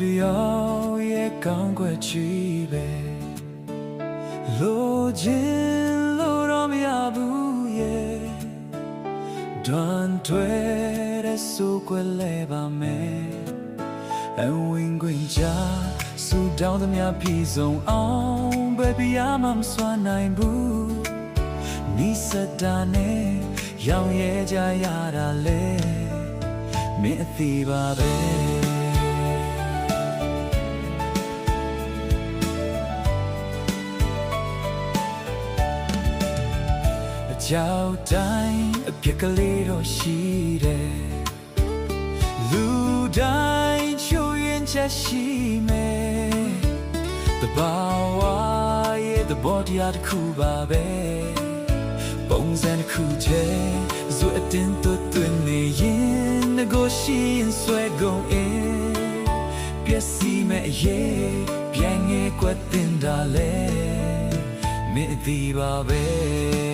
တယောက်ရဲ့ကောင်းကွယ်ချီပဲလိုချင်လို့တော့မရဘူးရဲ့ဒွန်ထွဲတဲ့ဆိုကွယ်လဲပါမယ်အဝင်ခွင့်ချဆူတောင်းသမျှပြည်စုံအောင်ဘယ်ပြရမှမစွမ်းနိုင်ဘူးနိစတာနဲ့ရောင်ရဲကြရတာလေမင်းအသေးပါပဲအကြောက်တိုင်းအပြစ်ကလေးတော့ရှိတယ်လူတိုင်းချိုးရင်ချက်ရှိမယ်တဘာဝရဲ့သဘောတရားတစ်ခုပါပဲပုံစံတစ်ခုတည်းဇွတ်အတင်းသွတ်သွင်းနေရင်ငကိုရှိရင်ဆွဲကုန်အင်းပျက်စီးမဲ့အရေးပြန်ငယ်ကွက်တင်တာလေမင်းအသေးပါပဲ